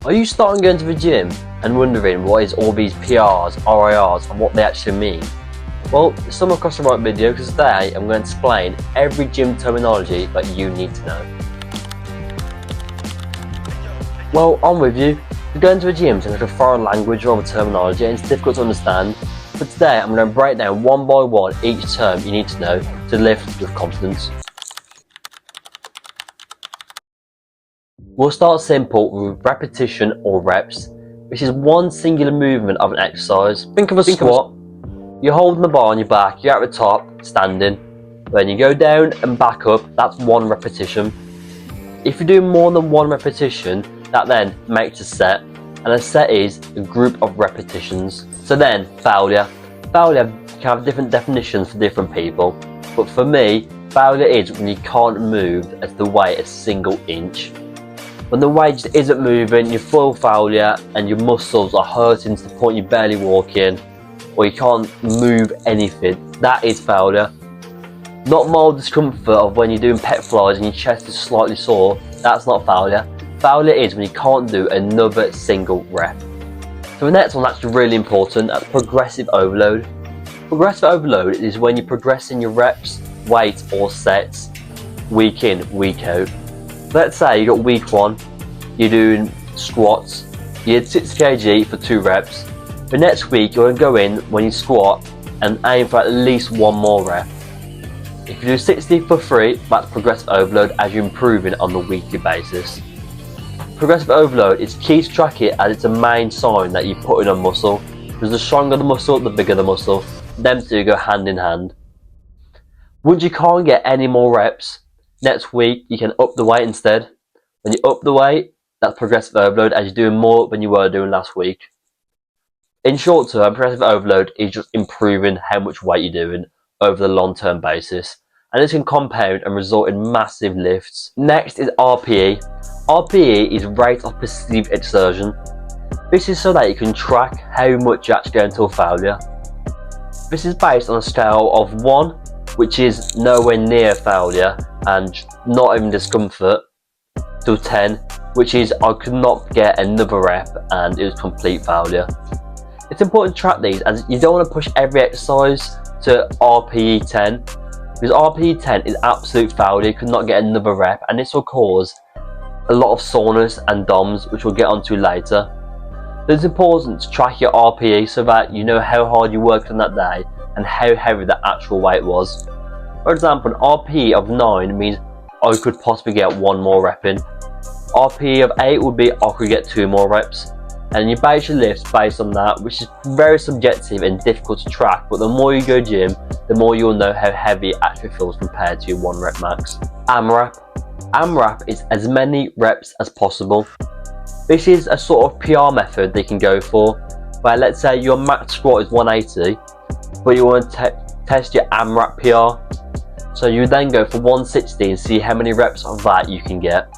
Are you starting going to the gym and wondering what is all these PRs, RIRs and what they actually mean? Well, you stumbled across the right video because today I'm going to explain every gym terminology that you need to know. Well, I'm with you. You're going to the gym to learn a foreign language or other terminology and it's difficult to understand. But today I'm going to break down one by one each term you need to know to lift with confidence. We'll start simple with repetition or reps, which is one singular movement of an exercise. Think of a squat. You're holding the bar on your back, you're at the top, standing. When you go down and back up, that's one repetition. If you do more than one repetition, that then makes a set, and a set is a group of repetitions. So then, failure. Failure can have different definitions for different people, but for me, failure is when you can't move as the weight a single inch. When the weight just isn't moving, you're full failure and your muscles are hurting to the point you're barely walking, or you can't move anything. That is failure. Not mild discomfort of when you're doing pec flies and your chest is slightly sore. That's not failure. Failure is when you can't do another single rep. So the next one that's really important, that's progressive overload. Progressive overload is when you're progressing your reps, weight or sets week in, week out. Let's say you got week 1, you're doing squats, you did 6 kg for 2 reps. The next week you're going to go in when you squat and aim for at least one more rep. If you do 60 for 3, that's progressive overload as you're improving on the weekly basis. Progressive overload is key to track it as it's a main sign that you're putting on muscle, because the stronger the muscle, the bigger the muscle. Them two go hand in hand. Once you can't get any more reps, next week you can up the weight instead. When you up the weight, that's progressive overload as you're doing more than you were doing last week. In short term, progressive overload is just improving how much weight you're doing over the long term basis, and this can compound and result in massive lifts. Next is RPE. RPE is rate of perceived exertion. This is so that you can track how much you actually go until failure. This is based on a scale of 1, which is nowhere near failure and not even discomfort, to 10, which is I could not get another rep and it was complete failure. It's important to track these as you don't want to push every exercise to RPE 10, because RPE 10 is absolute failure. You could not get another rep and this will cause a lot of soreness and DOMs, which we'll get onto later. So it's important to track your RPE so that you know how hard you worked on that day and how heavy the actual weight was. For example, an RPE of 9 means I could possibly get 1 more rep in. RPE of 8 would be I could get 2 more reps. And you base your lifts based on that, which is very subjective and difficult to track, but the more you go gym, the more you'll know how heavy it actually feels compared to your 1 rep max. AMRAP. AMRAP is as many reps as possible. This is a sort of PR method they can go for, where let's say your max squat is 180, but you want to test your AMRAP PR. So you then go for 160 and see how many reps of that you can get.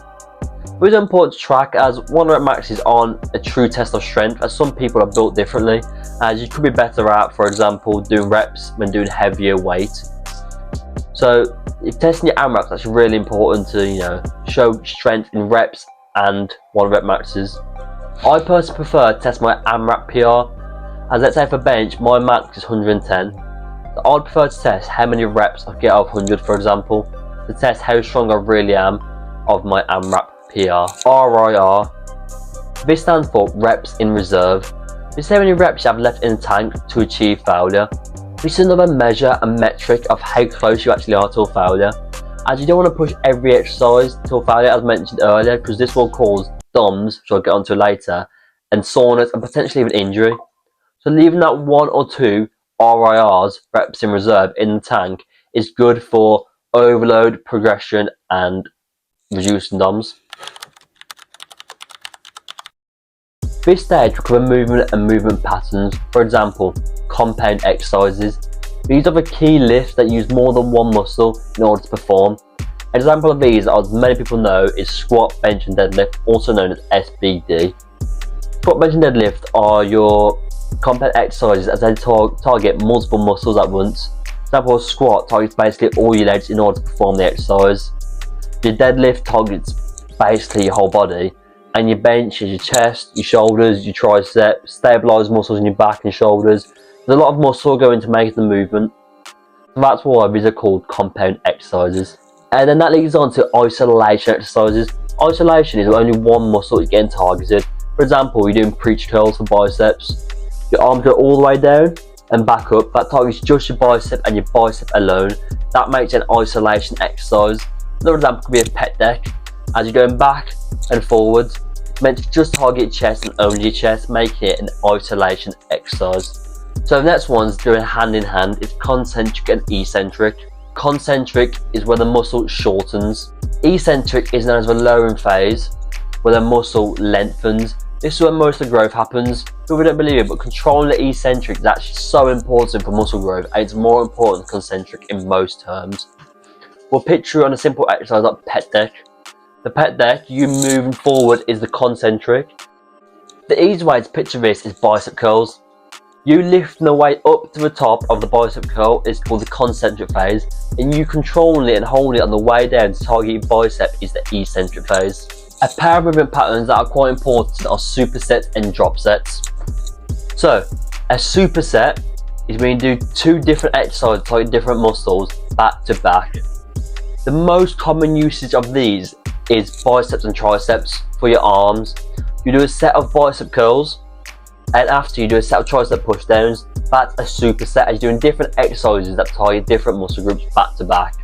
But it's important to track as 1 rep maxes aren't a true test of strength, as some people are built differently, as you could be better at, for example, doing reps when doing heavier weight. So if testing your AMRAPs, that's really important to show strength in reps and 1 rep maxes. I personally prefer to test my AMRAP PR, as let's say for bench my max is 110. So I'd prefer to test how many reps I get out of 100, for example, to test how strong I really am of my AMRAP PR. RIR. This stands for reps in reserve. This is how many reps you have left in the tank to achieve failure. This is another measure and metric of how close you actually are to failure, as you don't want to push every exercise to failure as mentioned earlier, because this will cause DOMs, which I'll get onto later, and soreness and potentially even injury. So leaving that 1 or 2 RIRs, reps in reserve, in the tank is good for overload, progression and reducing DOMs. This stage will cover movement and movement patterns, for example, compound exercises. These are the key lifts that use more than one muscle in order to perform. An example of these, as many people know, is squat, bench and deadlift, also known as SBD. Squat, bench and deadlift are your compound exercises as they target multiple muscles at once. For example, a squat targets basically all your legs in order to perform the exercise. Your deadlift targets basically your whole body, and your bench is your chest, your shoulders, your triceps, stabilize muscles in your back and shoulders. There's a lot of muscle going to make the movement. So that's why these are called compound exercises. And then that leads on to isolation exercises. Isolation is only one muscle you're getting targeted. For example, you're doing preach curls for biceps. Your arms go all the way down and back up. That targets just your bicep and your bicep alone. That makes an isolation exercise. Another example could be a pec deck. As you're going back and forwards, it's meant to just target your chest and only your chest, making it an isolation exercise. So the next one's doing hand in hand. It's concentric and eccentric. Concentric is where the muscle shortens. Eccentric is known as the lowering phase, where the muscle lengthens. This is where most of the growth happens. People don't believe it, but controlling the eccentric is actually so important for muscle growth, and it's more important than concentric in most terms. We'll picture on a simple exercise like pec deck. The pec deck, you moving forward, is the concentric. The easy way to picture this is bicep curls. You lifting the weight up to the top of the bicep curl is called the concentric phase, and you controlling it and holding it on the way down to target your bicep is the eccentric phase. A pair of movement patterns that are quite important are supersets and drop sets. So, a superset is when you do two different exercises to target different muscles back to back. The most common usage of these is biceps and triceps for your arms. You do a set of bicep curls, and after you do a set of tricep push downs. That's a superset, as you're doing different exercises that target different muscle groups back to back.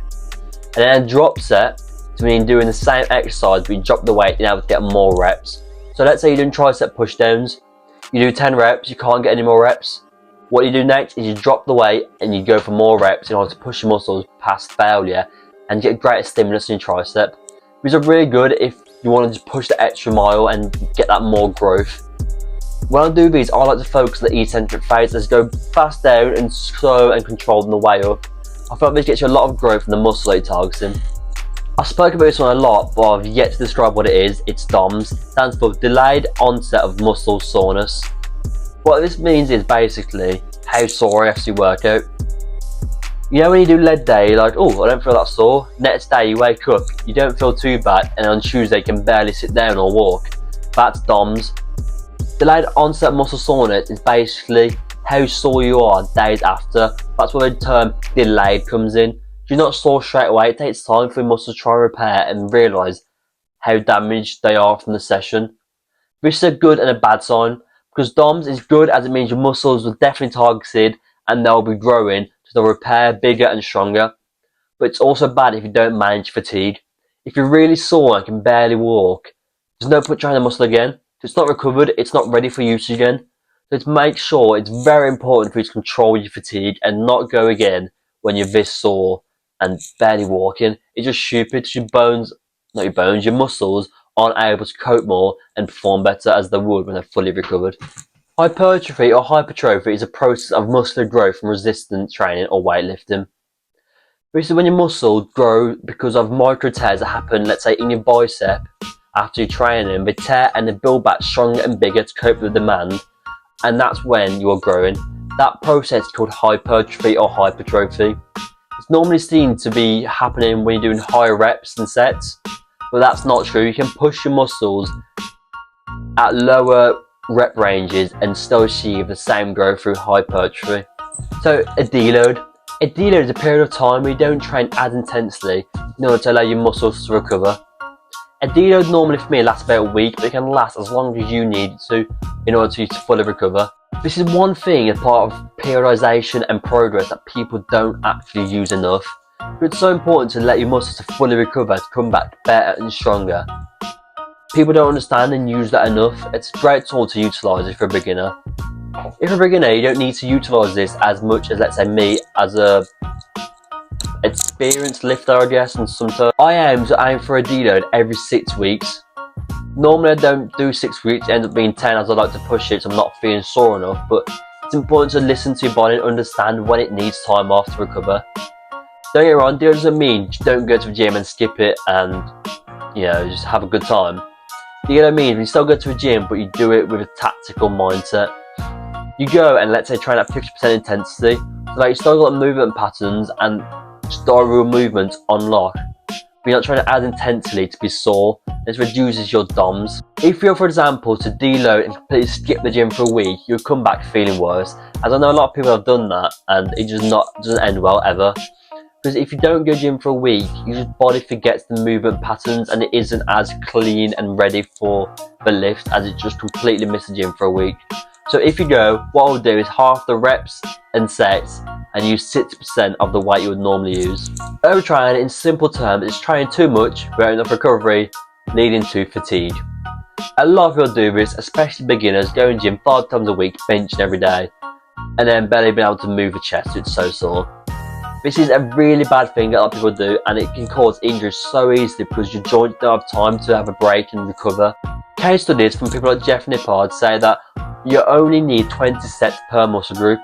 And then a drop set to mean doing the same exercise but you drop the weight in order to get more reps. So let's say you're doing tricep push downs, you do 10 reps, you can't get any more reps. What you do next is you drop the weight and you go for more reps in order to push your muscles past failure and get greater stimulus in your tricep. These are really good if you want to just push the extra mile and get that more growth. When I do these, I like to focus on the eccentric phase as go fast down and slow and controlled on the way up. I feel like this gets you a lot of growth in the muscle that you're targeting. I spoke about this one a lot, but I've yet to describe what it is. It's DOMS, stands for Delayed Onset of Muscle Soreness. What this means is basically how sore after you work out. You know when you do leg day, you're like, oh, I don't feel that sore. Next day you wake up, you don't feel too bad, and on Tuesday you can barely sit down or walk. That's DOMS. Delayed onset muscle soreness is basically how sore you are days after. That's where the term delayed comes in. If you're not sore straight away, it takes time for your muscles to try and repair and realise how damaged they are from the session. This is a good and a bad sign, because DOMS is good as it means your muscles are definitely targeted and they'll be growing, so they'll repair bigger and stronger. But it's also bad if you don't manage fatigue. If you're really sore and can barely walk, there's no point trying the muscle again. If it's not recovered, it's not ready for use again. So to make sure, it's very important for you to control your fatigue and not go again when you're this sore and barely walking. It's just stupid. Your muscles aren't able to cope more and perform better as they would when they're fully recovered. Hypertrophy or hypertrophy is a process of muscular growth from resistance training or weightlifting. This is when your muscles grow because of micro tears that happen, let's say in your bicep. After you train them, they tear and they build back stronger and bigger to cope with the demand, and that's when you are growing. That process is called hypertrophy or hypertrophy. It's normally seen to be happening when you're doing higher reps and sets, but that's not true. You can push your muscles at lower rep ranges and still achieve the same growth through hypertrophy. So a deload. A deload is a period of time where you don't train as intensely in order to allow your muscles to recover. A deload normally for me lasts about a week, but it can last as long as you need it to in order to fully recover. This is one thing as part of periodization and progress that people don't actually use enough. But it's so important to let your muscles to fully recover, to come back better and stronger. People don't understand and use that enough. It's a great tool to utilise if you're a beginner. If you're a beginner, you don't need to utilise this as much as, let's say, me as a experienced lifter, I guess, and sometimes I aim for a deload every 6 weeks. Normally I don't do 6 weeks, it ends up being 10 as I like to push it so I'm not feeling sore enough, but it's important to listen to your body and understand when it needs time off to recover. Don't get me wrong, deload doesn't mean just don't go to the gym and skip it and, just have a good time. You know what I mean? You still go to the gym, but you do it with a tactical mindset. You go and, let's say, train at 50% intensity, so that you still got movement patterns and style movements on lock. but you're not trying to add intensely to be sore. This reduces your DOMs. If you're, for example, to deload and completely skip the gym for a week, you'll come back feeling worse. As I know a lot of people have done that, and it just doesn't end well ever. Because if you don't go gym for a week, your body forgets the movement patterns and it isn't as clean and ready for the lift as it just completely missed the gym for a week. So if you go, what I'll do is half the reps and sets and use 60% of the weight you would normally use. Overtraining, in simple terms, is training too much without enough recovery, leading to fatigue. A lot of people do this, especially beginners, going gym 5 times a week, benching every day, and then barely being able to move the chest, it's so sore. This is a really bad thing that a lot of people do, and it can cause injuries so easily because your joints don't have time to have a break and recover. Case studies from people like Jeff Nippard say that you only need 20 sets per muscle group.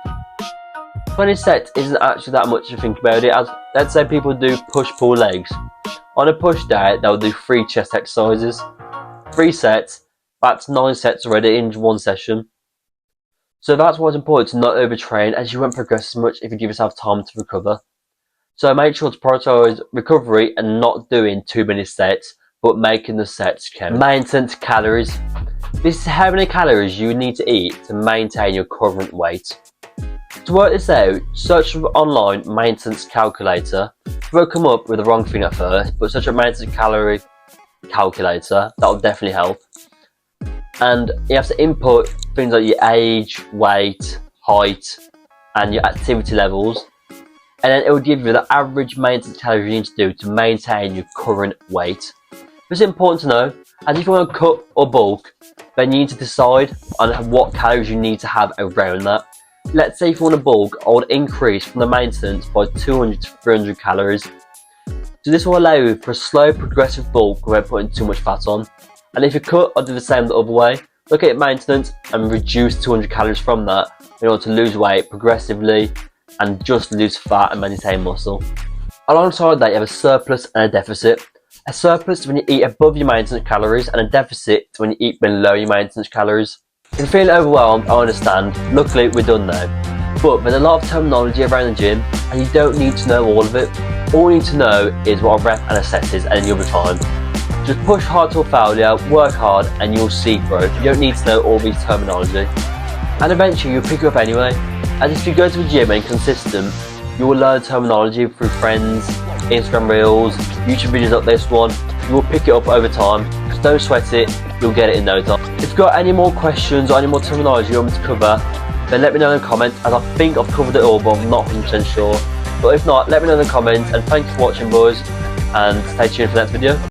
20 sets isn't actually that much to think about it, as let's say people do push-pull legs. On a push day, they'll do 3 chest exercises. 3 sets, that's 9 sets already in one session. So that's why it's important to not overtrain, as you won't progress as much if you give yourself time to recover. So make sure to prioritize recovery and not doing too many sets, but making the sets count. Maintenance calories. This is how many calories you need to eat to maintain your current weight. To work this out, search for online maintenance calculator. You won't come up with the wrong thing at first, but search for maintenance calorie calculator. That will definitely help. And you have to input things like your age, weight, height, and your activity levels. And then it will give you the average maintenance calories you need to do to maintain your current weight. It's important to know, as if you want to cut or bulk, then you need to decide on what calories you need to have around that. Let's say if you want to bulk, I would increase from the maintenance by 200 to 300 calories. So this will allow you for a slow progressive bulk without putting too much fat on. And if you cut, I'll do the same the other way. Look at maintenance and reduce 200 calories from that in order to lose weight progressively and just lose fat and maintain muscle. Alongside that, you have a surplus and a deficit. A surplus is when you eat above your maintenance calories, and a deficit is when you eat below your maintenance calories. If you're feeling overwhelmed, I understand. Luckily, we're done now. But there's a lot of terminology around the gym, and you don't need to know all of it. All you need to know is what a rep and a set is any other time. Just push hard till failure, work hard, and you'll see growth. You don't need to know all these terminology. And eventually, you'll pick it up anyway. As if you go to the gym and consistent, you will learn terminology through friends, Instagram reels, YouTube videos like this one. You will pick it up over time. Just don't sweat it, you'll get it in no time. If you've got any more questions or any more terminology you want me to cover, then let me know in the comments, as I think I've covered it all, but I'm not 100% sure. But if not, let me know in the comments, and thank you for watching, boys, and stay tuned for the next video.